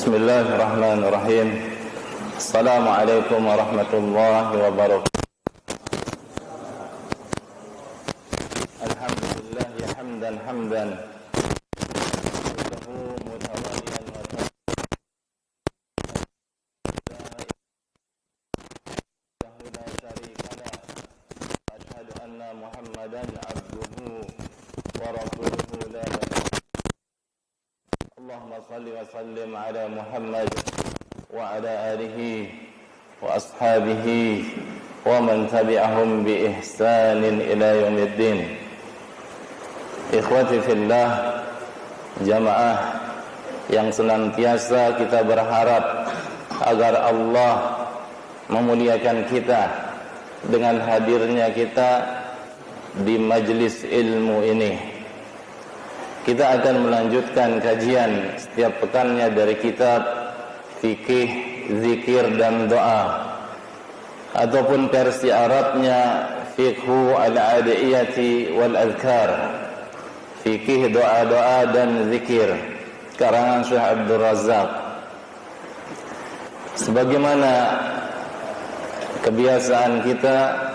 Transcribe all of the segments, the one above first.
Bismillahirrahmanirrahim. Assalamualaikum warahmatullahi wabarakatuh. Alhamdulillah hamdan mutawaliyan wa la syarika lah. Asyhadu anna Muhammadan abduhu wa rasuluhu la Allahumma salli wa sallim ala Muhammad wa ala alihi wa ashabihi wa man tabi'ahum bi ihsanin ila yaumiddin. Ikhwati fillah, jamaah yang senantiasa kita berharap agar Allah memuliakan kita dengan hadirnya kita di majlis ilmu ini. Kita akan melanjutkan kajian setiap pekannya dari kitab fikih, zikir dan doa, ataupun versi Arabnya fiqhu al-adiyati wal azkar, fikih doa-doa dan zikir, karangan Syekh Abdul Razak. Sebagaimana kebiasaan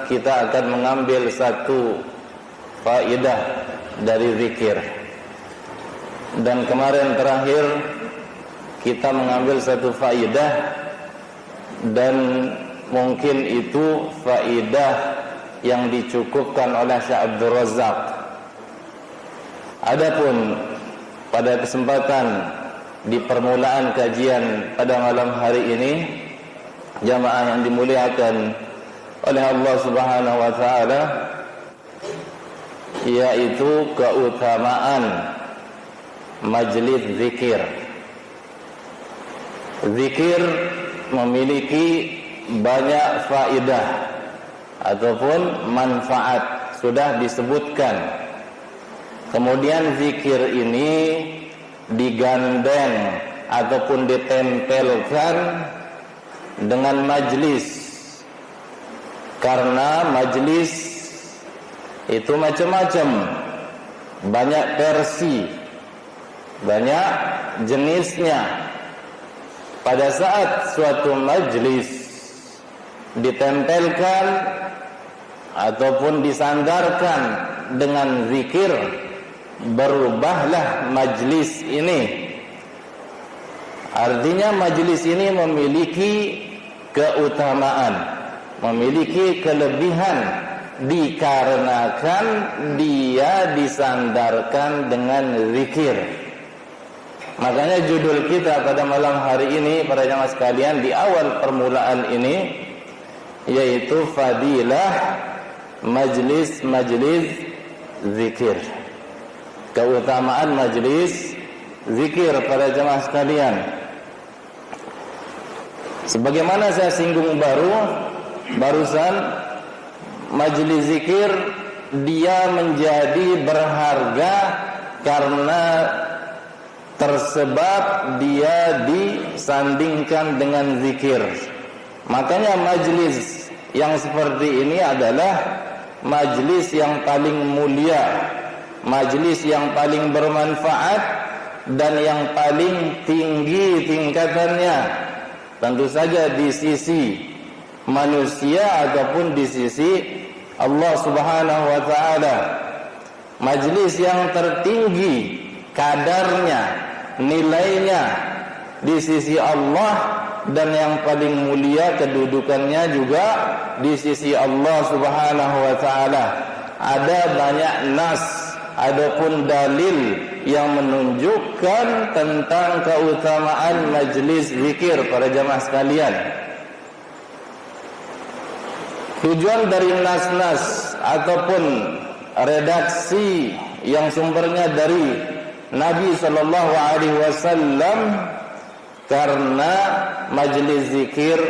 kita akan mengambil satu faedah dari zikir. Dan kemarin terakhir kita mengambil satu faedah, dan mungkin itu faedah yang dicukupkan oleh Syekh Abdul Razak. Adapun pada kesempatan di permulaan kajian pada malam hari ini, jamaah yang dimuliakan oleh Allah Subhanahu wa taala, yaitu keutamaan majlis zikir. Zikir memiliki banyak faedah ataupun manfaat, sudah disebutkan. Kemudian zikir ini digandeng ataupun ditempelkan dengan majlis, karena majlis itu macam-macam, banyak versi, banyak jenisnya. Pada saat suatu majlis ditempelkan ataupun disandarkan dengan zikir, berubahlah majlis ini. Artinya majlis ini memiliki keutamaan, memiliki kelebihan, dikarenakan dia disandarkan dengan zikir. Makanya judul kita pada malam hari ini, para jamaah sekalian, di awal permulaan ini, yaitu fadilah majlis zikir. Keutamaan majlis zikir, para jamaah sekalian. Sebagaimana saya singgung barusan, majlis zikir dia menjadi berharga karena tersebab dia disandingkan dengan zikir. Makanya majlis yang seperti ini adalah majlis yang paling mulia, majlis yang paling bermanfaat, dan yang paling tinggi tingkatannya, tentu saja di sisi manusia ataupun di sisi Allah Subhanahu wa taala. Majlis yang tertinggi kadarnya, nilainya di sisi Allah, dan yang paling mulia kedudukannya juga di sisi Allah Subhanahu wa taala. Ada banyak nas adapun dalil yang menunjukkan tentang keutamaan majlis zikir, para jamaah sekalian. Tujuan dari nas-nas ataupun redaksi yang sumbernya dari Nabi sallallahu alaihi wasallam, karena majlis zikir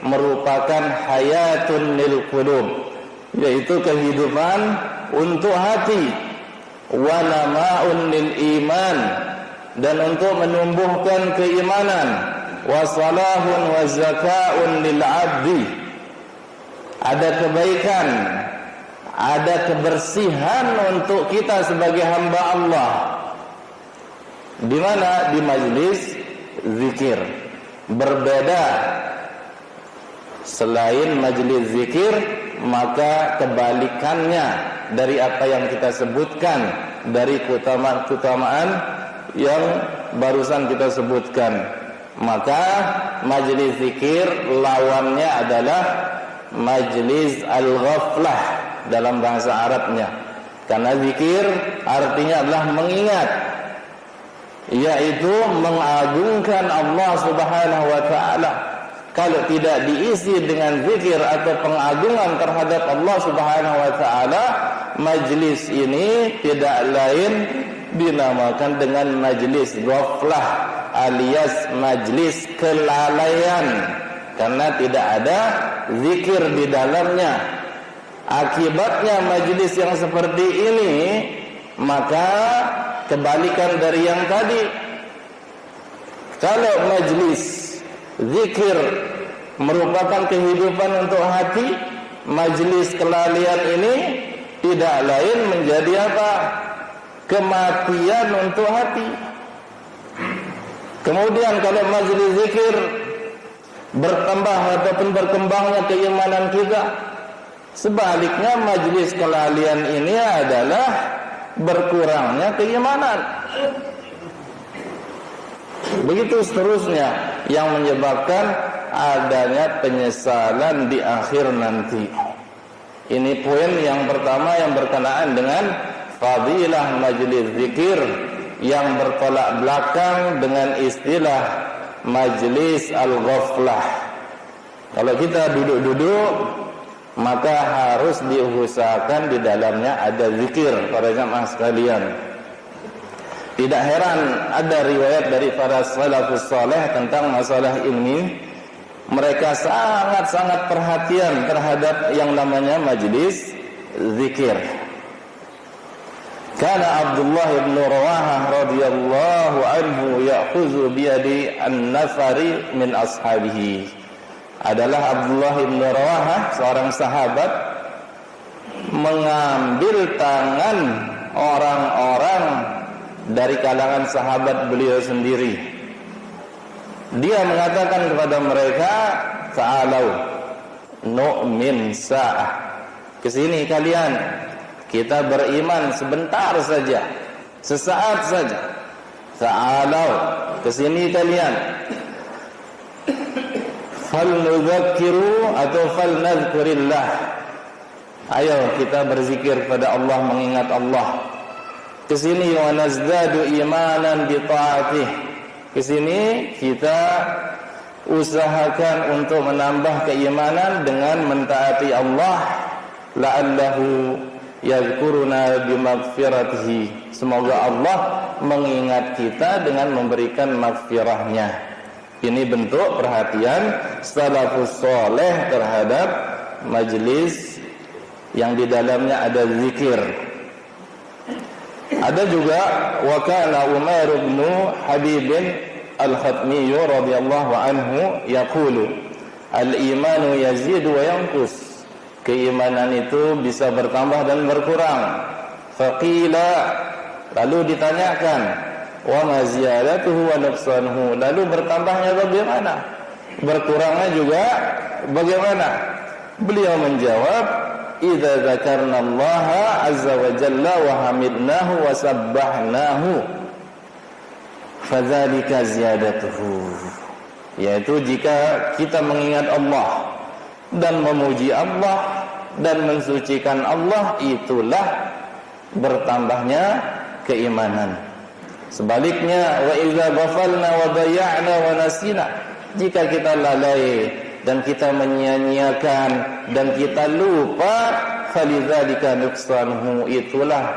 merupakan hayatun lil qulub, yaitu kehidupan untuk hati, wa nama'un lil iman, dan untuk menumbuhkan keimanan, wa salahun wa zaka'un lil 'abdi. Ada kebaikan, ada kebersihan untuk kita sebagai hamba Allah. Di mana? Di majlis zikir. Berbeda selain majlis zikir, maka kebalikannya dari apa yang kita sebutkan, dari keutamaan yang barusan kita sebutkan. Maka majlis zikir lawannya adalah majlis al-ghaflah dalam bahasa Arabnya. Karena zikir artinya adalah mengingat, yaitu mengagungkan Allah Subhanahu wa taala. Kalau tidak diisi dengan zikir atau pengagungan terhadap Allah Subhanahu wa taala, majlis ini tidak lain dinamakan dengan majlis ghaflah alias majlis kelalaian, karena tidak ada zikir di dalamnya. Akibatnya majlis yang seperti ini, maka kebalikan dari yang tadi. Kalau majlis zikir merupakan kehidupan untuk hati, majlis kelalaian ini tidak lain menjadi apa? Kematian untuk hati. Kemudian kalau majlis zikir bertambah ataupun berkembangnya keimanan kita, sebaliknya majlis kelalaian ini adalah berkurangnya keimanan. Begitu seterusnya yang menyebabkan adanya penyesalan di akhir nanti. Ini poin yang pertama yang berkenaan dengan fadilah majlis zikir, yang bertolak belakang dengan istilah majlis al-ghaflah. Kalau kita duduk-duduk, maka harus diusahakan di dalamnya ada zikir, para jamaah sekalian. Tidak heran ada riwayat dari para salafus saleh tentang masalah ini. Mereka sangat-sangat perhatian terhadap yang namanya majlis zikir. Kana Abdullah bin Rawahah radhiyallahu anhu ya'khudhu biyadi an-nafari min ashabihi. Adalah Abdullah bin Rawahah, seorang sahabat, mengambil tangan orang-orang dari kalangan sahabat beliau sendiri. Dia mengatakan kepada mereka, ta'alau nu'min sa'ah. Kesini kalian, kita beriman sebentar saja, sesaat saja. Ta'alau, kesini kalian. Falnudzakiru atau falnadhkurillah. Ayo kita berzikir kepada Allah, mengingat Allah. Kesini wa nazdadu imanan bi ta'atih. Kesini kita usahakan untuk menambah keimanan dengan mentaati Allah. La'allahu yadhkuruna bimaghfiratihi. Semoga Allah mengingat kita dengan memberikan maghfirahnya. Ini bentuk perhatian salafus saleh terhadap majlis yang di dalamnya ada zikir. Ada juga wa kana Umar bin Habib al-Khatmi radhiyallahu anhu yaqulu al-imanu yazidu wa yanqus. Keimanan itu bisa bertambah dan berkurang. Faqila, lalu ditanyakan, wa ma ziyadatuhu wa nuqsanuhu, lalu bertambahnya bagaimana? Berkurangnya juga bagaimana? Beliau menjawab, idza dzakarna Allah azza wa jalla wa hamidnahu wa sabbahnahu fadzalika ziyadatuhu. Yaitu jika kita mengingat Allah dan memuji Allah dan mensucikan Allah, itulah bertambahnya keimanan. Sebaliknya, wa idza ghafalna wa dayya'na wa nasina, jika kita lalai dan kita menyia-nyiakan dan kita lupa, falidzalika nuqsanuhu, itulah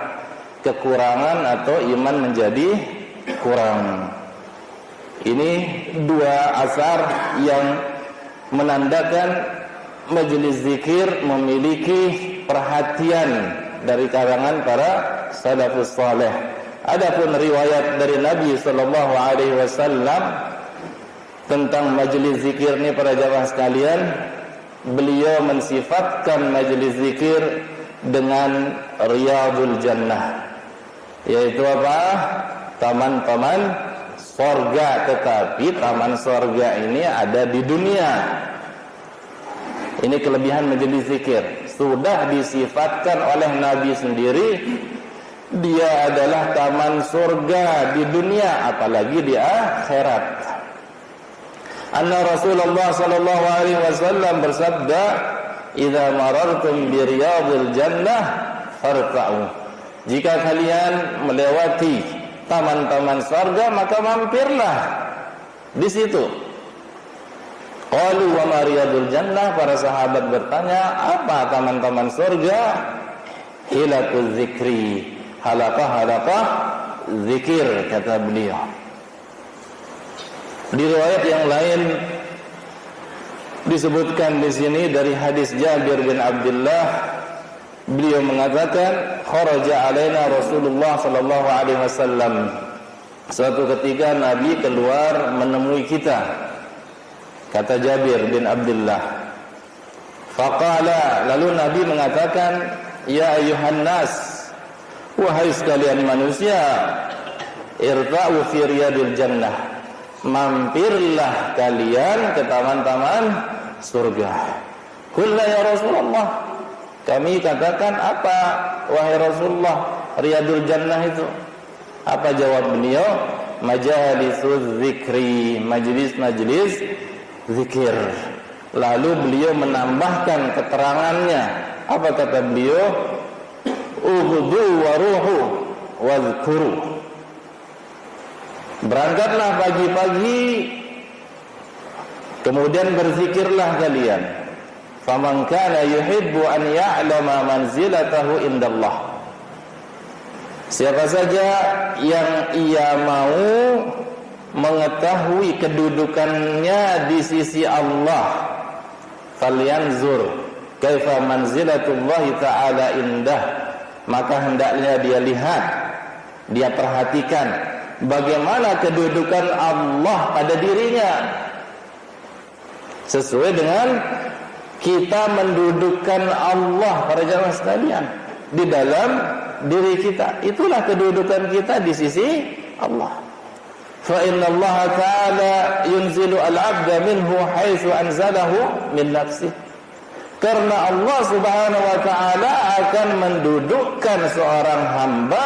kekurangan atau iman menjadi kurang. Ini dua asar yang menandakan majelis zikir memiliki perhatian dari kalangan para salafus saleh. Adapun riwayat dari Nabi sallallahu alaihi wasallam tentang majelis zikir ini, para jamaah sekalian, beliau mensifatkan majelis zikir dengan riyadul jannah, yaitu apa? Taman-taman sorga, tetapi taman sorga ini ada di dunia. Ini kelebihan majelis zikir. Sudah disifatkan oleh Nabi sendiri, dia adalah taman surga di dunia, apalagi di akhirat. Anna Rasulullah sallallahu alaihi wasallam bersabda, "Idza marartum bi riyadil jannah farta'u." Jika kalian melewati taman-taman surga, maka mampirlah di situ. Qalu wa ma riyadul jannah, para sahabat bertanya, apa taman-taman surga? Hilaquz zikri, halaqah zikir, kata beliau. Di riwayat yang lain disebutkan di sini dari hadis Jabir bin Abdullah, beliau mengatakan, kharaja alaina Rasulullah sallallahu alaihi wasallam. Suatu ketika Nabi keluar menemui kita. Kata Jabir bin Abdullah. Faqala, lalu Nabi mengatakan, ya ayuhan nas, wahai sekalian manusia, irta'u fi riyadil jannah, mampirlah kalian ke taman-taman surga. Qulna ya Rasulullah, kami katakan, apa wahai Rasulullah riyadul jannah itu? Apa jawab beliau? Majalisuz zikri, majlis-majlis zikir. Lalu beliau menambahkan keterangannya. Apa kata beliau? Ughdu wa ruhu wadhkuru. Berangkatlah pagi-pagi, kemudian berzikirlah kalian. Faman kana yuhibbu an ya'lama manzilatahu indallah. Siapa saja yang ia mau mengetahui kedudukannya di sisi Allah, falyanzur kaifa manzilatullah ta'ala indah, maka hendaknya dia lihat, dia perhatikan bagaimana kedudukan Allah pada dirinya, sesuai dengan kita mendudukkan Allah, para jamaah sekalian, di dalam diri kita. Itulah kedudukan kita di sisi Allah. Fa inna Allah ta'ala yunzilu al-'abda minhu haitsu anzalahu min nafsihi. Karena Allah Subhanahu wa taala akan mendudukkan seorang hamba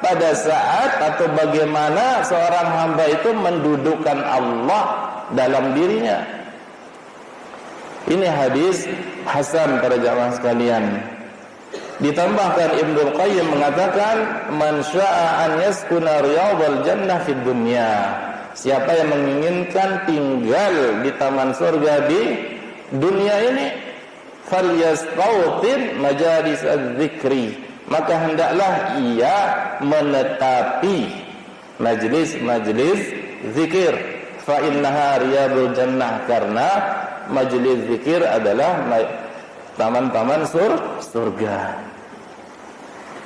pada saat atau bagaimana seorang hamba itu mendudukkan Allah dalam dirinya. Ini hadis hasan, para jamaah sekalian. Ditambahkan Ibnu Qayyim mengatakan, man syaa'a an yaskuna riyadal jannah fid dunya. Siapa yang menginginkan tinggal di taman surga di dunia ini, falyastawtin majalis az-zikri, maka hendaklah ia menetapi majlis-majlis zikir. Fa innaha riyadul jannah, karena majlis zikir adalah taman-taman surga.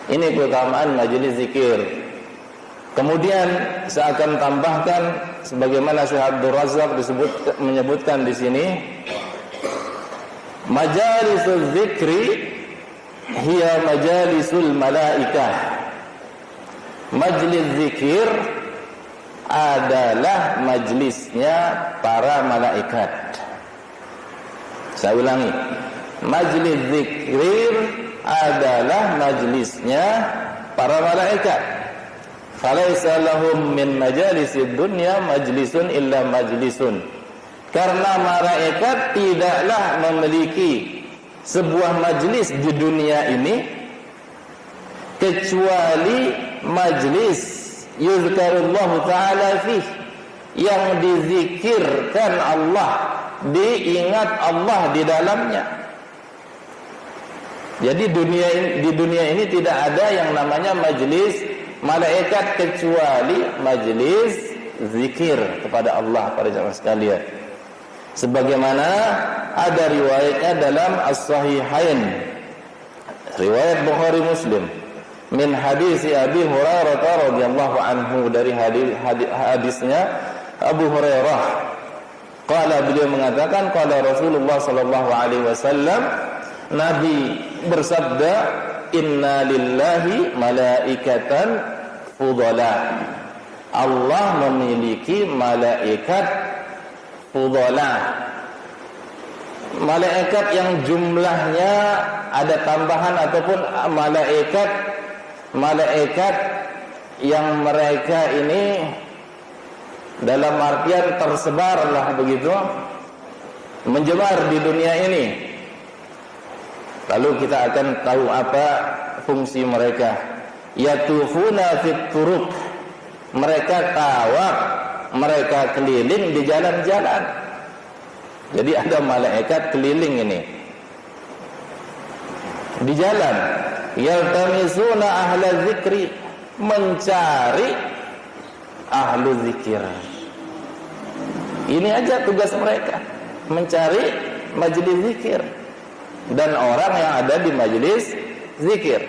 Ini keutamaan majelis zikir. Kemudian saya akan tambahkan, sebagaimana Syekh Abdul Razak menyebutkan di sini, majalisuz zikri hiya majalisul malaikah. Majlis zikir adalah majlisnya para malaikat. Saya ulangi, majlis zikir adalah majlisnya para malaikat. Falaisa lahum min majalisid dunya majlisun illa majlisun. Karena malaikat tidaklah memiliki sebuah majlis di dunia ini kecuali majlis yuzkarullahu ta'ala fih, yang dizikirkan Allah, diingat Allah di dalamnya. Jadi di dunia ini tidak ada yang namanya majlis malaikat kecuali majlis zikir kepada Allah, para jamaah sekalian. Sebagaimana ada riwayatnya dalam As-Sahihain, riwayat Bukhari Muslim, min hadis Abi Hurairah radhiyallahu anhu, dari hadisnya Abu Hurairah. Qala, beliau mengatakan, qala Rasulullah sallallahu alaihi wasallam, Nabi bersabda, inna lillahi malaikatan fudala. Allah memiliki malaikat fudala, malaikat yang jumlahnya ada tambahan, ataupun malaikat yang mereka ini dalam artian tersebarlah begitu, menyebar di dunia ini. Lalu kita akan tahu apa fungsi mereka. Yatufuna fit turuq, mereka tawaf, mereka keliling di jalan-jalan. Jadi ada malaikat keliling ini di jalan. Yaltamisuna ahla zikri, mencari ahlu zikir. Ini aja tugas mereka, mencari majelis zikir dan orang yang ada di majelis zikir.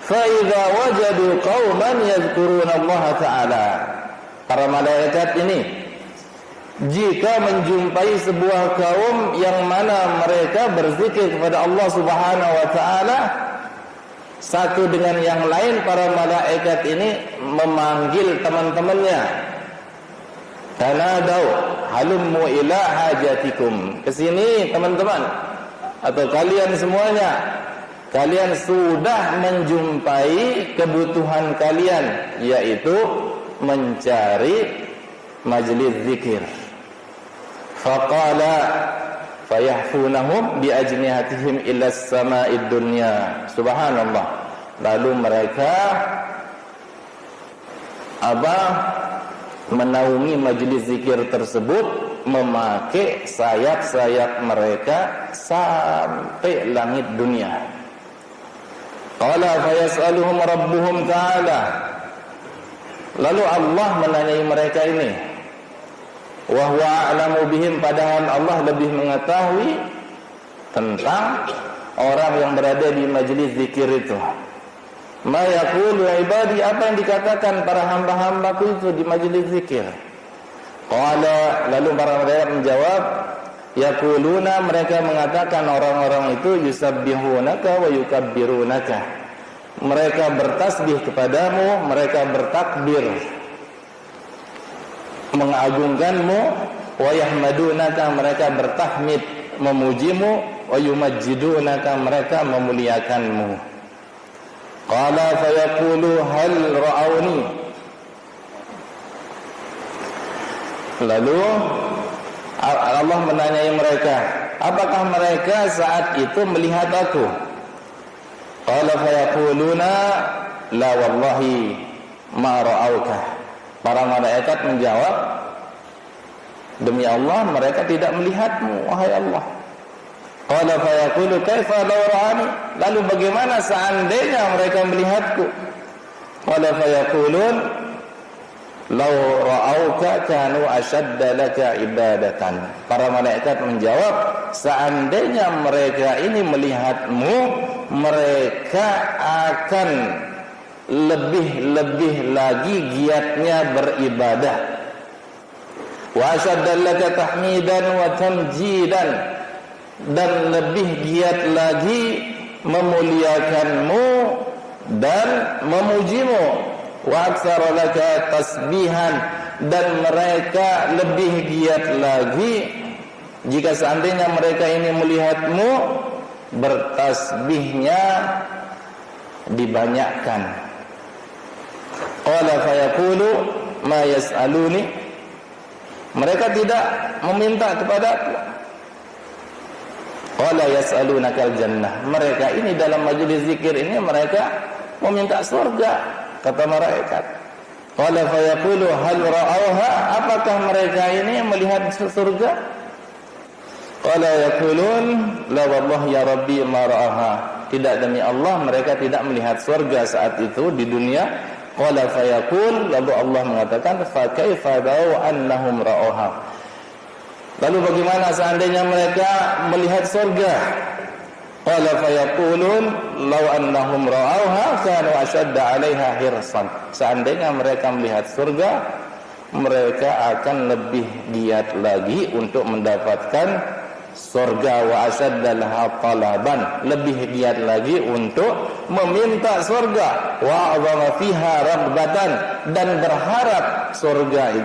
Fa idza wajadu qauman yadhkuruna Allah taala, para malaikat ini jika menjumpai sebuah kaum yang mana mereka berzikir kepada Allah Subhanahu wa taala, satu dengan yang lain para malaikat ini memanggil teman-temannya. Tanadau halummu ila hajatikum, kesini teman-teman, atau kalian semuanya, kalian sudah menjumpai kebutuhan kalian, yaitu mencari majelis zikir. Faqala fayahfunahum biajnihatihim ila as-sama'id dunya. Subhanallah. Lalu mereka menaungi majelis zikir tersebut, memakai sayap-sayap mereka sampai langit dunia. Qala fayas'aluhum rabbuhum ta'ala. Lalu Allah menanyai mereka ini, wa huwa a'lamu bihim, padahal Allah lebih mengetahui tentang orang yang berada di majelis zikir itu. Ma yaqulu ibadi, apa yang dikatakan para hamba-hambaku itu di majelis zikir. Qala, lalu para malaikat menjawab, yaquluna, mereka mengatakan orang-orang itu yusabbihunaka wa yukabbirunaka, mereka bertasbih kepadamu, mereka bertakbir mengagungkanmu, wa yahmadunaka, mereka bertahmid memujimu, wa yumajjidunaka, mereka memuliakanmu. Qala fayaqulu hal ra'awni, lalu Allah menanyai mereka, apakah mereka saat itu melihat aku? Qala fayaquluna la wallahi ma ra'auka. Para malaikat menjawab, demi Allah mereka tidak melihatmu, wahai Allah. Qala fayaqulu kaifa law ra'ani, lalu bagaimana seandainya mereka melihatku? Qala fayaqulun law ra'auka kanu ashadda laka ibadatan. Para malaikat menjawab, seandainya mereka ini melihatmu, mereka akan lebih lagi giatnya beribadah. Wa ashadda laka tahmidan wa tamjidan, dan lebih giat lagi memuliakanmu dan memujimu. Wa aktsara laka tasbihan, dan mereka lebih giat lagi jika seandainya mereka ini melihatmu, bertasbihnya dibanyakkan. Qala fayaqulu ma yas'aluni, mereka tidak meminta kepadaku. Qala yas'alunakal jannah, mereka ini dalam majelis zikir ini mereka meminta surga, kata malaikat. Qala fayaqulu hal ra'awha, apakah mereka ini melihat surga? Qala yaqulun la wallahi ya rabbi ma ra'aha, tidak, demi Allah mereka tidak melihat surga saat itu di dunia. Qala fayaqul, lalu Allah mengatakan fa kaifa law annahum ra'awha, lalu bagaimana seandainya mereka melihat surga? Qala fayaqulun law annahum ra'awha kanu ashadda 'alaiha hirsan, seandainya mereka melihat surga, mereka akan lebih giat lagi untuk mendapatkan surga, wa asadda laha talaban, lebih giat lagi untuk meminta surga, wa a'zama fiha raghbatan, dan berharap surga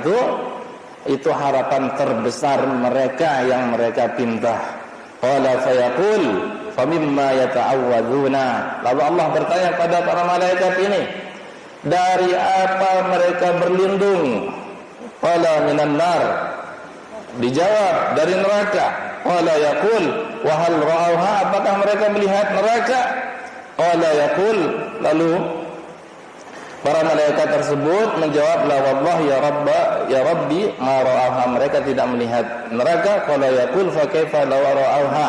itu harapan terbesar mereka yang mereka pinta. Qala fayaqul famimma yata'awwadzuna, lalu Allah bertanya pada para malaikat ini, dari apa mereka berlindung? Qala minan nar, dijawab dari neraka. Qala yaqul wa hal ra'awha, apakah mereka melihat neraka? Qala yaqul, lalu para malaikat tersebut menjawab, la wallahi ya rabbi ma ra'awha, mereka tidak melihat neraka. Qala yaqul fa kaifa law ra'awha,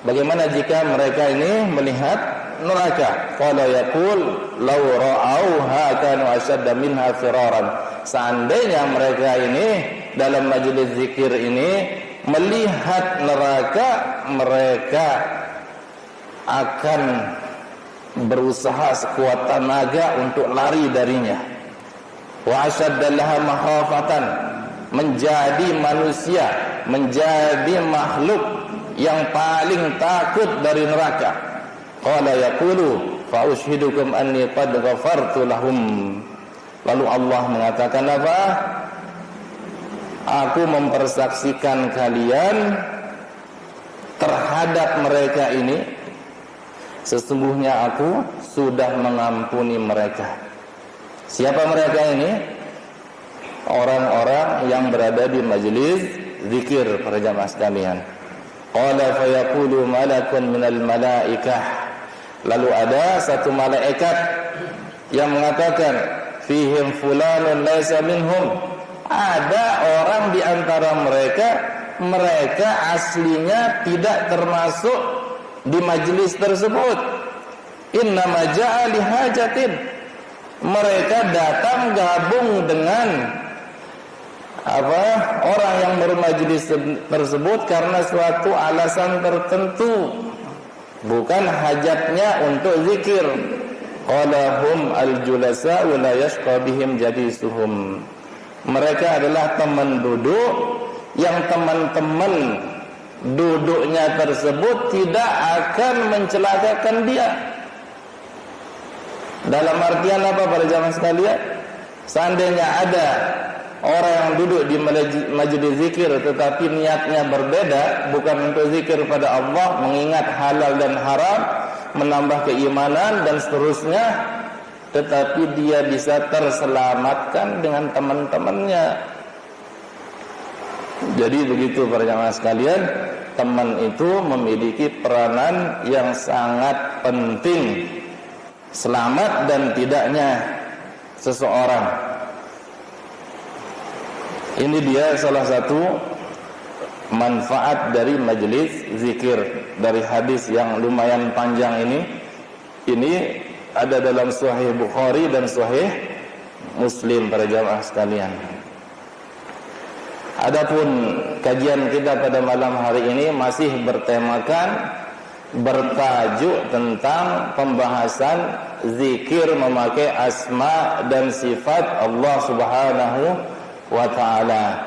bagaimana jika mereka ini melihat neraka? Qala yaqul law ra'awha kanu ashadda minha firaran, seandainya mereka ini dalam majelis zikir ini melihat neraka, mereka akan berusaha sekuat tenaga untuk lari darinya. Wa ashadda laha makhafatan, menjadi manusia, menjadi makhluk yang paling takut dari neraka. Qala yaqulu fa ushhidukum anni qad ghafartu lahum, lalu Allah mengatakan apa? Aku mempersaksikan kalian terhadap mereka ini, sesungguhnya aku sudah mengampuni mereka. Siapa mereka ini? Orang-orang yang berada di majelis zikir, para jamaah sekalian. Qala fayaqulu malakun minal malaikah, lalu ada satu malaikat yang mengatakan, fihim fulanun laisa minhum, ada orang di antara mereka aslinya tidak termasuk di majelis tersebut. Innama ja'a lihajatin, mereka datang gabung dengan orang yang bermajelis tersebut karena suatu alasan tertentu, bukan hajatnya untuk zikir. Qala hum al-julasa wa la yashqa bihim jadisuhum, mereka adalah teman duduk yang teman-teman duduknya tersebut tidak akan mencelakakan dia. Dalam artian apa, para jamaah sekalian? Seandainya ada orang yang duduk di majelis zikir tetapi niatnya berbeda, bukan untuk zikir pada Allah, mengingat halal dan haram, menambah keimanan dan seterusnya, tetapi dia bisa terselamatkan dengan teman-temannya. Jadi begitu, para jamaah sekalian, teman itu memiliki peranan yang sangat penting selamat dan tidaknya seseorang. Ini dia salah satu manfaat dari majelis zikir. Dari hadis yang lumayan panjang ini ada dalam Sahih Bukhari dan Sahih Muslim, para jamaah sekalian. Adapun kajian kita pada malam hari ini masih bertajuk tentang pembahasan zikir memakai asma dan sifat Allah Subhanahu wa ta'ala.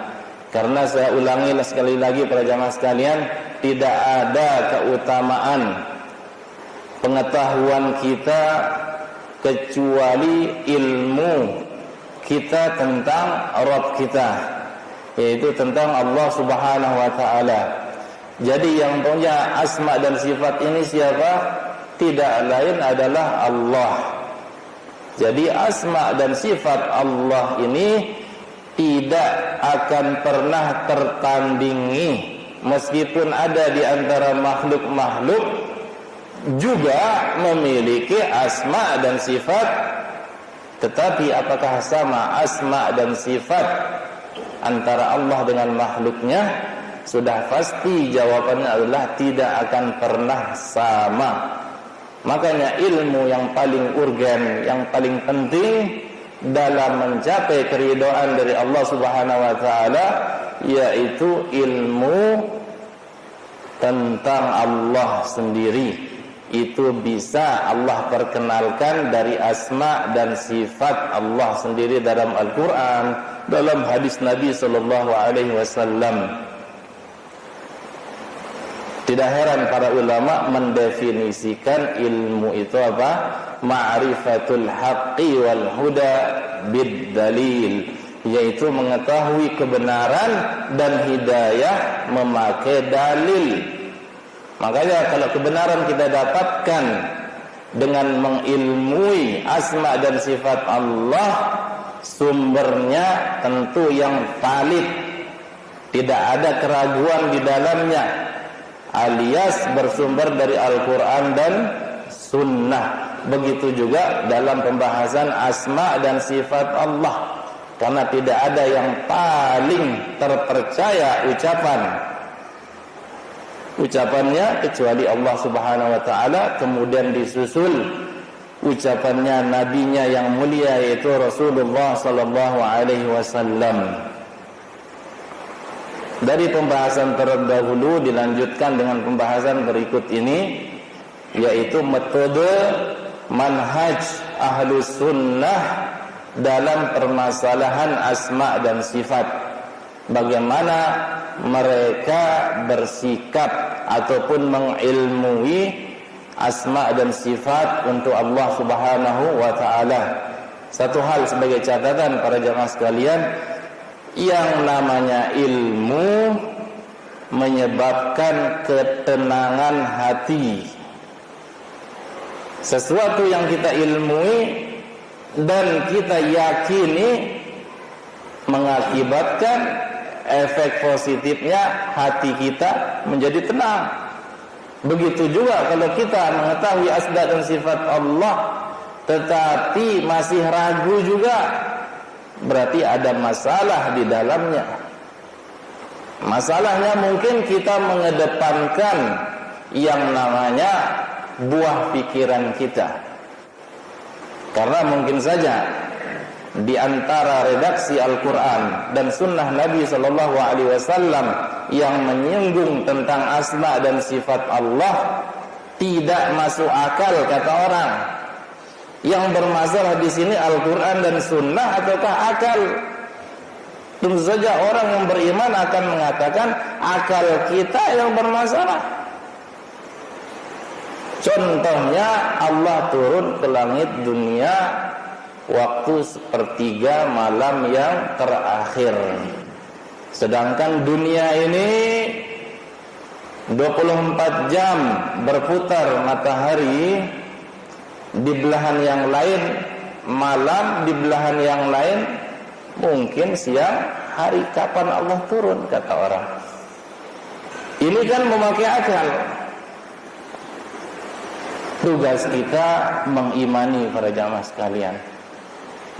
Karena saya ulangi sekali lagi, para jamaah sekalian, tidak ada keutamaan pengetahuan kita kecuali ilmu kita tentang Rabb kita, yaitu tentang Allah Subhanahu wa ta'ala. Jadi yang punya asma dan sifat ini siapa? Tidak lain adalah Allah. Jadi asma dan sifat Allah ini tidak akan pernah tertandingi, meskipun ada di antara makhluk-makhluk juga memiliki asma dan sifat, tetapi apakah sama asma dan sifat antara Allah dengan makhluknya? Sudah pasti jawabannya adalah tidak akan pernah sama. Makanya ilmu yang paling urgen, yang paling penting dalam mencapai keridhaan dari Allah Subhanahu wa ta'ala, yaitu ilmu tentang Allah sendiri. Itu bisa Allah perkenalkan dari asma dan sifat Allah sendiri dalam Al-Quran, dalam hadis Nabi sallallahu alaihi wasallam. Tidak heran para ulama mendefinisikan ilmu itu apa? Ma'rifatul haqqi wal huda bid dalil, yaitu mengetahui kebenaran dan hidayah memakai dalil. Makanya kalau kebenaran kita dapatkan dengan mengilmui asma dan sifat Allah, sumbernya tentu yang valid, tidak ada keraguan di dalamnya, alias bersumber dari Al-Quran dan Sunnah. Begitu juga dalam pembahasan asma dan sifat Allah, karena tidak ada yang paling terpercaya ucapannya kecuali Allah Subhanahu wa ta'ala, kemudian disusul ucapannya nabinya yang mulia yaitu Rasulullah sallallahu alaihi wasallam. Dari pembahasan terdahulu dilanjutkan dengan pembahasan berikut ini, yaitu metode manhaj ahlus sunnah dalam permasalahan asma dan sifat. Bagaimana mereka bersikap ataupun mengilmui asma dan sifat untuk Allah Subhanahu wa ta'ala. Satu hal sebagai catatan para jamaah sekalian, yang namanya ilmu menyebabkan ketenangan hati. Sesuatu yang kita ilmui dan kita yakini mengakibatkan efek positifnya hati kita menjadi tenang. Begitu juga kalau kita mengetahui asma dan sifat Allah tetapi masih ragu juga, berarti ada masalah di dalamnya. Masalahnya mungkin kita mengedepankan yang namanya buah pikiran kita. Karena mungkin saja di antara redaksi Al-Quran dan Sunnah Nabi Sallallahu Alaihi Wasallam yang menyinggung tentang asma dan sifat Allah tidak masuk akal kata orang. Yang bermasalah di sini Al-Quran dan Sunnah ataukah akal? Tentu saja orang yang beriman akan mengatakan akal kita yang bermasalah. Contohnya Allah turun ke langit dunia waktu sepertiga malam yang terakhir. Sedangkan dunia ini 24 jam berputar matahari, di belahan yang lain malam, di belahan yang lain mungkin siang hari. Kapan Allah turun kata orang? Ini kan memakai akal. Tugas kita mengimani para jamaah sekalian.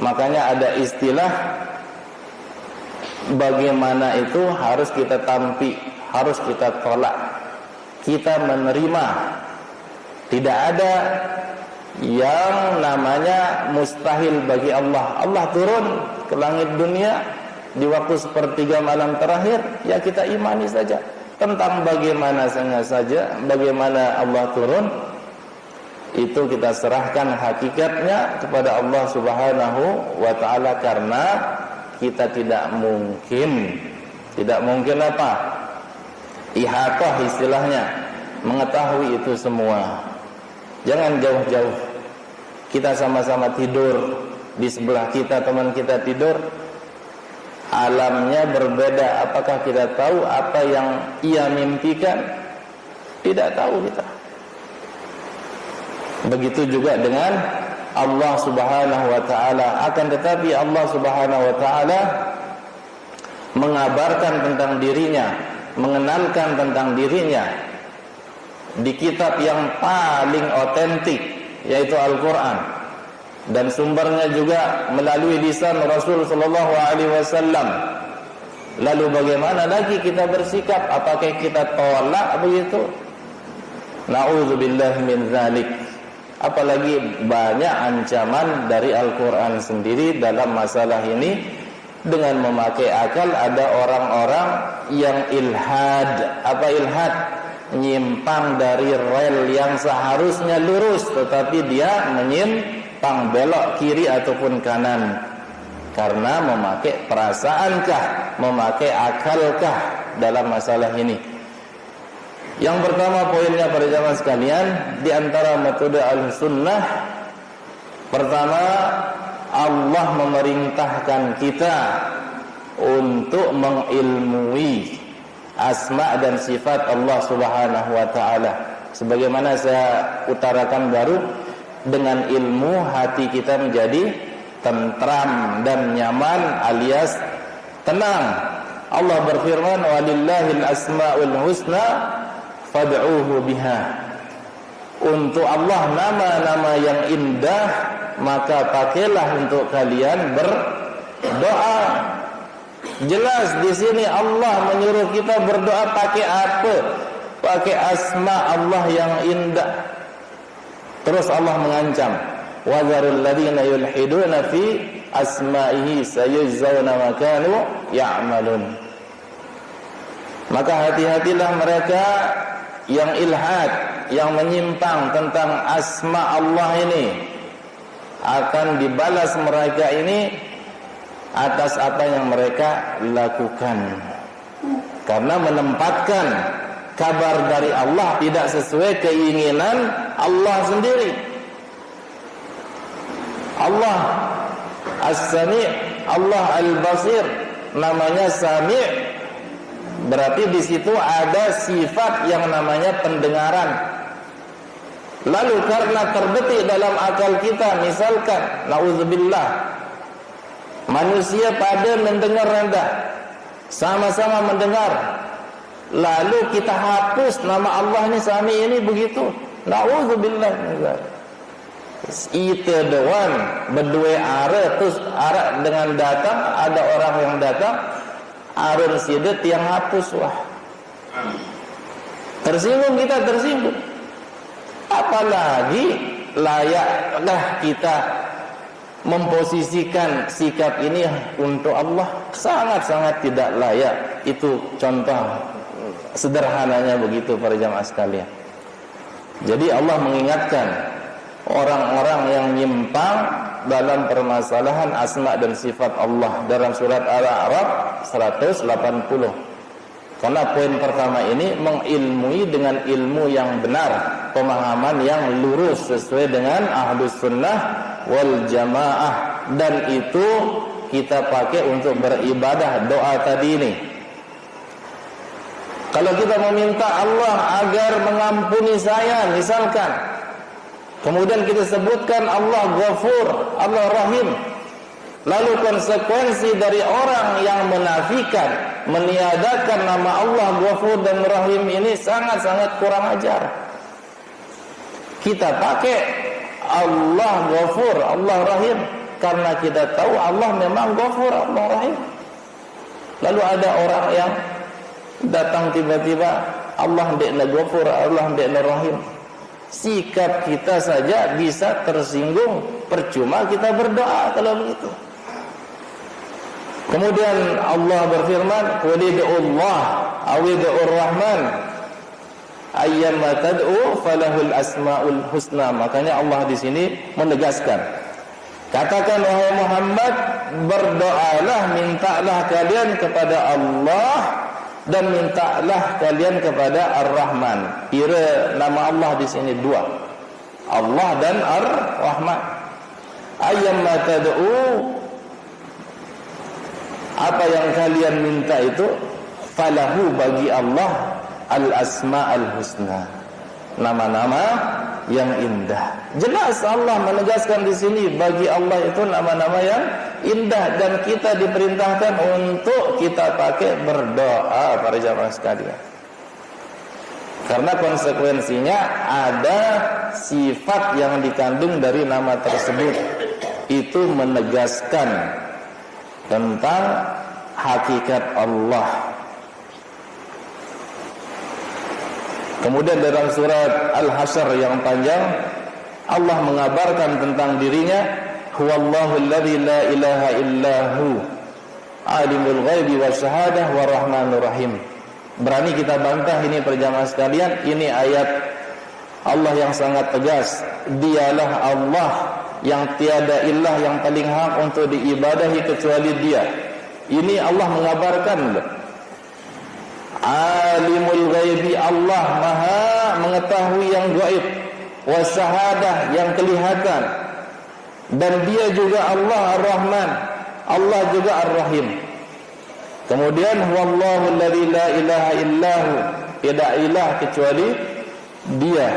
Makanya ada istilah bagaimana itu harus kita tampi, harus kita tolak, kita menerima. Tidak ada yang namanya mustahil bagi Allah. Allah turun ke langit dunia di waktu sepertiga malam terakhir, ya kita imani saja. Tentang bagaimana saja, bagaimana Allah turun, itu kita serahkan hakikatnya kepada Allah Subhanahu wa ta'ala, karena kita tidak mungkin apa? Ihatah istilahnya, mengetahui itu semua. Jangan jauh-jauh. Kita sama-sama tidur, di sebelah kita teman kita tidur, alamnya berbeda. Apakah kita tahu apa yang ia mimpikan? Tidak tahu kita. Begitu juga dengan Allah Subhanahu wa ta'ala. Akan tetapi Allah Subhanahu wa ta'ala mengabarkan tentang dirinya, mengenalkan tentang dirinya di kitab yang paling otentik, yaitu Al-Quran, dan sumbernya juga melalui lisan Rasul sallallahu alaihi wasallam. Lalu bagaimana lagi kita bersikap? Apakah kita tolak begitu? Na'udzubillah min dzalik. Apalagi banyak ancaman dari Al-Quran sendiri dalam masalah ini. Dengan memakai akal, ada orang-orang yang ilhad. Apa ilhad? Nyimpang dari rel yang seharusnya lurus, tetapi dia menyimpang, belok kiri ataupun kanan. Karena memakai perasaankah, memakai akalkah dalam masalah ini. Yang pertama poinnya para jamaah sekalian, di antara metode Ahlussunnah, pertama, Allah memerintahkan kita untuk mengilmui asma dan sifat Allah Subhanahu wa taala. Sebagaimana saya utarakan baru, dengan ilmu hati kita menjadi tentram dan nyaman alias tenang. Allah berfirman, walillahil asmaul husna fad'uhu biha. Untuk Allah nama-nama yang indah, maka pakailah untuk kalian berdoa. Jelas di sini Allah menyuruh kita berdoa pakai apa? Pakai asma Allah yang indah. Terus Allah mengancam, wa dzarul ladzina yulhiduna fi asma'ihi sayujzauna ma kanu ya'malun. Maka hati-hatilah mereka yang ilhad, yang menyimpang tentang asma Allah ini, akan dibalas mereka ini atas apa yang mereka lakukan. Karena menempatkan kabar dari Allah tidak sesuai keinginan Allah sendiri. Allah As-Sami', Allah Al-Basir, namanya Sami', berarti di situ ada sifat yang namanya pendengaran. Lalu karena terbetik dalam akal kita, misalkan naudzubillah, manusia pada mendengar rendah, sama-sama mendengar, lalu kita hapus nama Allah ini Sami ini begitu, naudzubillah. Itu doang berdua arah, terus arah dengan datang, ada orang yang datang arun sidet yang hapus, wah tersinggung, kita tersinggung. Apalagi layakkah kita memposisikan sikap ini untuk Allah? Sangat-sangat tidak layak. Itu contoh sederhananya begitu para jamaah sekalian. Jadi Allah mengingatkan orang-orang yang nyimpang dalam permasalahan asma dan sifat Allah dalam surat Al-A'raf 180. Karena poin pertama ini mengilmui dengan ilmu yang benar, pemahaman yang lurus sesuai dengan Ahlus Sunnah wal Jamaah, dan itu kita pakai untuk beribadah doa tadi ini. Kalau kita meminta Allah agar mengampuni saya misalkan, kemudian kita sebutkan Allah Ghafur, Allah Rahim, lalu konsekuensi dari orang yang menafikan, meniadakan nama Allah Ghafur dan Rahim ini sangat-sangat kurang ajar. Kita pakai Allah Ghafur, Allah Rahim, karena kita tahu Allah memang Ghafur, Allah Rahim. Lalu ada orang yang datang tiba-tiba, Allah ndekna Ghafur, Allah ndekna Rahim. Sikap kita saja bisa tersinggung, percuma kita berdoa kalau begitu. Kemudian Allah berfirman, qul ud'ullah aw ud'ur rahman ayyamma tad'u falahul asmaul husna. Makanya Allah di sini menegaskan, katakan wahai Muhammad, berdoalah, mintalah kalian kepada Allah dan mintalah kalian kepada Ar-Rahman. Kira nama Allah di sini dua, Allah dan Ar-Rahman. Ayyamma tad'u, apa yang kalian minta itu, falahu, bagi Allah, al-asma'ul husna, nama-nama yang indah. Jelas Allah menegaskan di sini bagi Allah itu nama-nama yang indah, dan kita diperintahkan untuk kita pakai berdoa para jamaah sekalian. Karena konsekuensinya ada sifat yang dikandung dari nama tersebut, itu menegaskan tentang hakikat Allah. Kemudian dalam surat Al-Hasyr yang panjang, Allah mengabarkan tentang dirinya, huwallahu alladzi la ilaha illahu alimul ghaibi wasyahadah warrahmanur rahim. Berani kita bantah ini perjamaah sekalian, ini ayat Allah yang sangat tegas. Dialah Allah yang tiada ilah yang paling hak untuk diibadahi kecuali Dia. Ini Allah mengabarkan Alimul ghaibi, Allah maha mengetahui yang gaib, wasahadah, yang kelihatan. Dan dia juga Allah Ar-Rahman, Allah juga Ar-Rahim. Kemudian huwallahu alladzi la ilaha illahu, tidak ilah kecuali dia.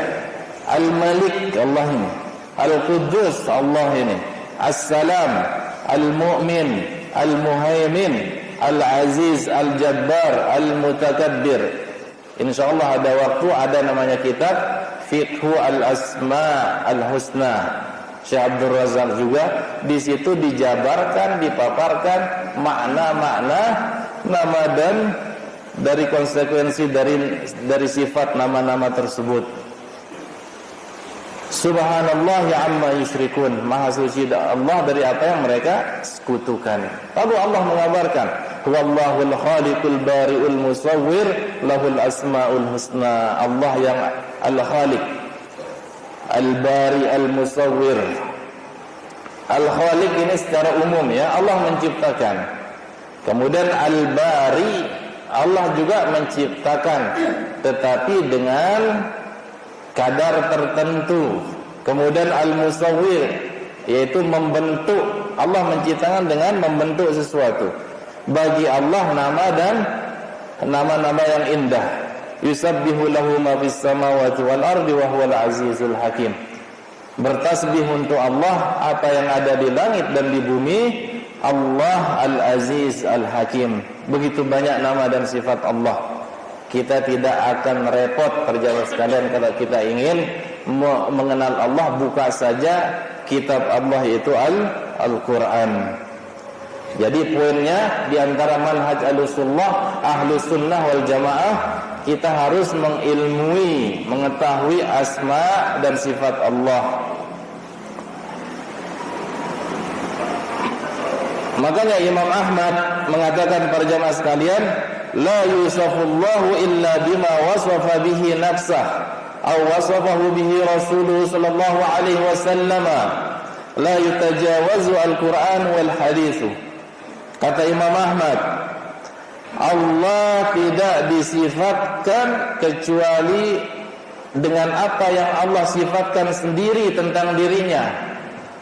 Al-Malik, Allah ini. Al-Quddus, Allah ini. As-Salam, Al-Mu'min, Al-Muhaimin, Al-Aziz, Al-Jabbar, Al-Mutakabbir. InsyaAllah ada waktu, ada namanya kitab Fiqhu Al-Asma Al-Husna, Syekh Abdul Razak juga. Di situ dijabarkan, dipaparkan makna-makna nama dan dari konsekuensi dari sifat nama-nama tersebut. Subhanallah ya amma yusyrikun, maha suci Allah dari apa yang mereka sekutukan. Lalu Allah mengabarkan, huwallahul khaliqul bari'ul musawwir lahul asmaul husna. Allah yang al-khaliq, al-bari, al-musawwir. Al-khaliq ini secara umum ya, Allah menciptakan. Kemudian al-bari, Allah juga menciptakan, tetapi dengan kadar tertentu. Kemudian al-musawwir, yaitu membentuk. Allah menciptakan dengan membentuk sesuatu. Bagi Allah nama dan nama-nama yang indah. Yusabbihu lahu ma fis samawati wal ardi wa huwal azizul hakim. Bertasbih untuk Allah apa yang ada di langit dan di bumi. Allah Al-Aziz Al-Hakim. Begitu banyak nama dan sifat Allah. Kita tidak akan repot perjalanan sekalian kalau kita ingin mengenal Allah, buka saja kitab Allah, yaitu Al-Quran. Jadi poinnya di antara manhaj Ahlus Sunnah wal Jamaah, kita harus mengilmui, mengetahui asma dan sifat Allah. Makanya Imam Ahmad mengatakan para jamaah sekalian, la yusafullahu illa bima wasafa bihi nafsah aw wasafahu bihi rasuluhu sallallahu alaihi wasallam, la yutajawazu al-Quran wal hadithu. Kata Imam Ahmad, Allah tidak disifatkan kecuali dengan apa yang Allah sifatkan sendiri tentang dirinya,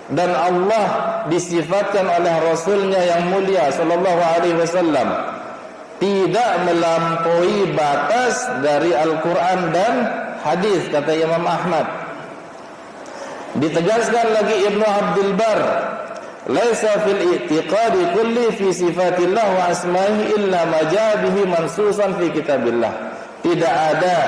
dan Allah disifatkan oleh Rasulnya yang mulia sallallahu alaihi wasallam tidak melampaui batas dari Al-Quran dan hadis, kata Imam Ahmad. Ditegaskan lagi Ibnu Abdul Bar, laisa fil i'tiqadi kulli fi sifatillah wa asma'ihi illa ma jaa bihi mansusan fi kitabillah. Tidak ada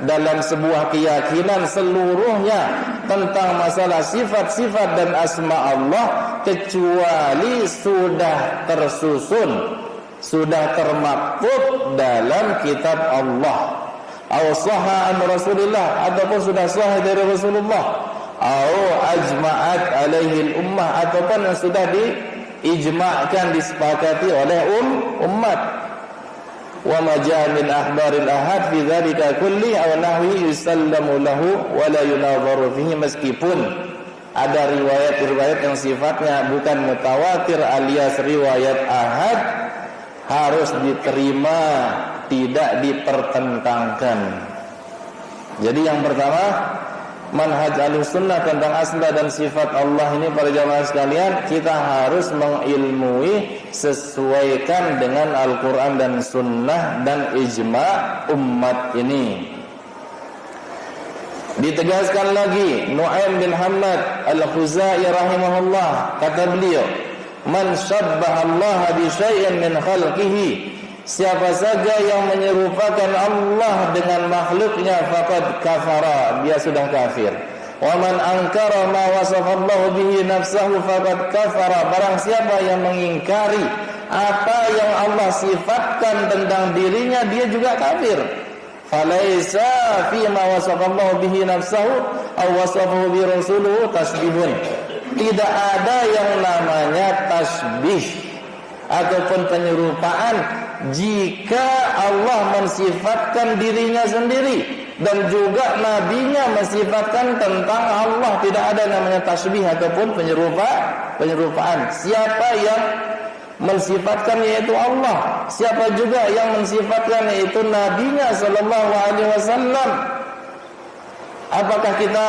dalam sebuah keyakinan seluruhnya tentang masalah sifat-sifat dan asma Allah kecuali sudah tersusun, sudah termaktub dalam kitab Allah. Aw sahha an Rasulillah, ataupun sudah sahih dari Rasulullah. Aw ajma'at alaihi ummah, ataupun yang sudah diijma'kan, disepakati oleh umat. Wa ma jaa min akhbaril ahad fi dzalika kulli aw nahwi yusallamu lahu wa la yunadharu fihi, meskipun ada riwayat-riwayat yang sifatnya bukan mutawatir alias riwayat ahad, harus diterima, tidak dipertentangkan. Jadi yang pertama, manhaj Ahlussunnah tentang asma dan sifat Allah ini para jamaah sekalian, kita harus mengilmui, sesuaikan dengan Al-Quran dan Sunnah dan ijma' umat ini. Ditegaskan lagi Nu'aim bin Hamad Al-Khuzai rahimahullah, kata beliau, man syabbaha Allah bi syai'in min khalqihi, siapa saja yang menyerupakan Allah dengan makhluknya, faqad kafara, dia sudah kafir. Wa man ankara ma wasafa Allah bihi nafsahu faqad kafara, barang siapa yang mengingkari apa yang Allah sifatkan tentang dirinya, dia juga kafir. Falaisa fi ma wasafa Allah bihi nafsahu aw wasafahu bi rasuluhu tasbihun. Tidak ada yang namanya tasbih ataupun penyerupaan jika Allah mensifatkan dirinya sendiri dan juga nabinya mensifatkan tentang Allah. Tidak ada namanya tasbih ataupun penyerupaan. Siapa yang mensifatkan yaitu Allah. Siapa juga yang mensifatkan yaitu nabinya sallallahu alaihi wasallam. Apakah kita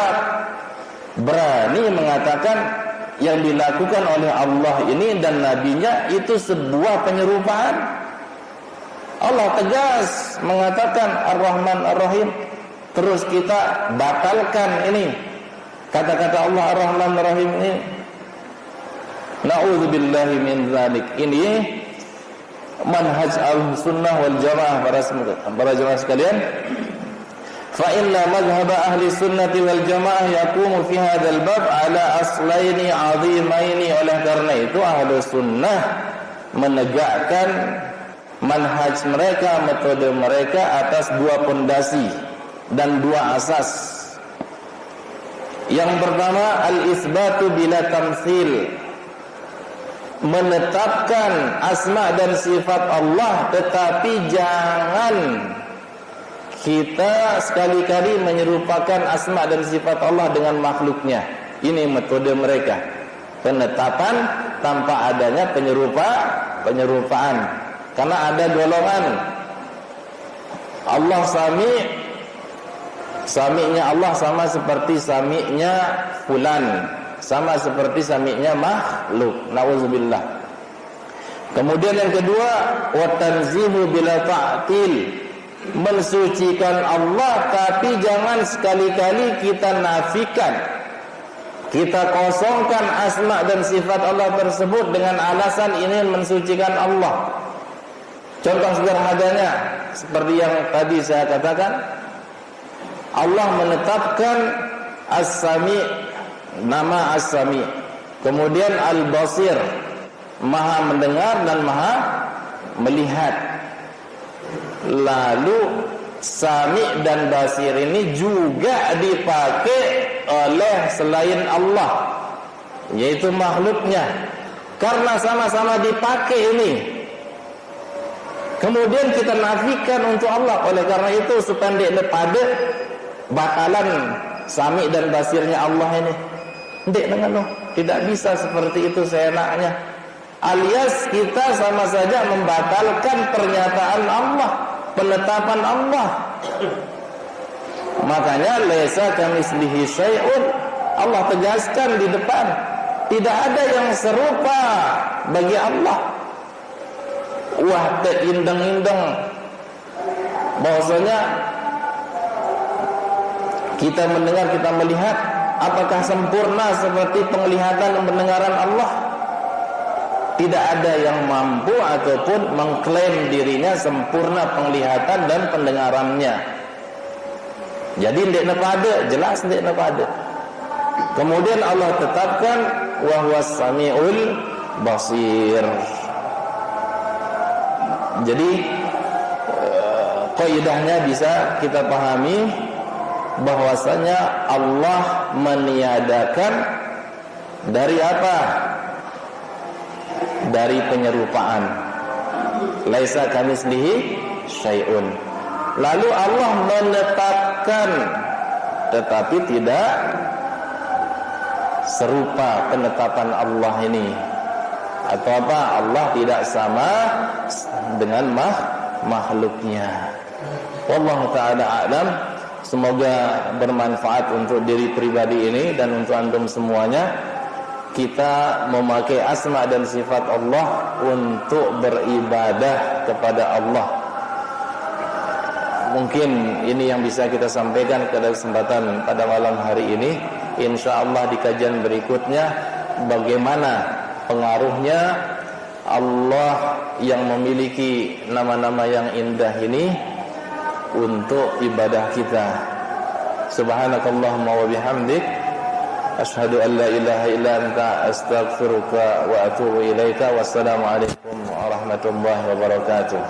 berani mengatakan yang dilakukan oleh Allah ini dan nabinya itu sebuah penyerupaan? Allah tegas mengatakan Ar-Rahman Ar-Rahim, terus kita batalkan ini kata-kata Allah Ar-Rahman Ar-Rahim ini. Na'udzubillahi min dzalik. Ini manhaj al-sunnah wal jamaah para jamaah sekalian. Fa inna madhhab ahli sunnati wal jamaah yaqumu fi hadzal bab ala aslaini 'azimaini. Oleh karena itu ahli sunnah menegakkan manhaj mereka, metode mereka atas dua pondasi dan dua asas. Yang pertama al-isbatu bila tamtsil, menetapkan asma dan sifat Allah, tetapi jangan kita sekali-kali menyerupakan asma dan sifat Allah dengan makhluknya. Ini metode mereka, penetapan tanpa adanya penyerupaan. Karena ada golongan Allah sami'nya Allah sama seperti sami'nya fulan, sama seperti sami'nya makhluk. Nauzubillah. Kemudian yang kedua, wa tanzihu bila ta'til, mensucikan Allah tapi jangan sekali-kali kita nafikan, kita kosongkan asma dan sifat Allah tersebut dengan alasan ini mensucikan Allah. Contoh sederhananya seperti yang tadi saya katakan, Allah menetapkan As-Sami', nama As-Sami', kemudian Al-Basir, maha mendengar dan maha melihat. Lalu Sami' dan Basir ini juga dipakai oleh selain Allah, yaitu makhluknya. Karena sama-sama dipakai ini, kemudian kita nafikan untuk Allah. Oleh karena itu supaya pada batalan Sami' dan Basirnya Allah ini, tidak bisa seperti itu seenaknya. Alias kita sama saja membatalkan pernyataan Allah, penetapan Allah. Makanya laisa kamitslihi syai'un, Allah tegaskan di depan, tidak ada yang serupa bagi Allah. Wah, terindeng-indeng bahwasanya kita mendengar, kita melihat, apakah sempurna seperti penglihatan dan pendengaran Allah? Tidak ada yang mampu ataupun mengklaim dirinya sempurna penglihatan dan pendengarannya. Jadi ndekna pada, jelas ndekna pada. Kemudian Allah tetapkan wa huwas samiul basir. Jadi kaidahnya bisa kita pahami bahwasanya Allah meniadakan dari apa? Dari penyerupaan. Laisa kamitslihi syai'un. Lalu Allah menetapkan tetapi tidak serupa penetapan Allah ini. Atau apa? Allah tidak sama dengan makhluknya. Wallahu ta'ala a'lam. Semoga bermanfaat untuk diri pribadi ini dan untuk antum semuanya. Kita memakai asma dan sifat Allah untuk beribadah kepada Allah. Mungkin ini yang bisa kita sampaikan pada kesempatan pada malam hari ini. InsyaAllah di kajian berikutnya, bagaimana pengaruhnya Allah yang memiliki nama-nama yang indah ini untuk ibadah kita. Subhanakallahumma wa bihamdik, asyhadu an la ilaha illa anta, astaghfiruka wa atubu ilaika. Wassalamualaikum warahmatullahi wabarakatuh.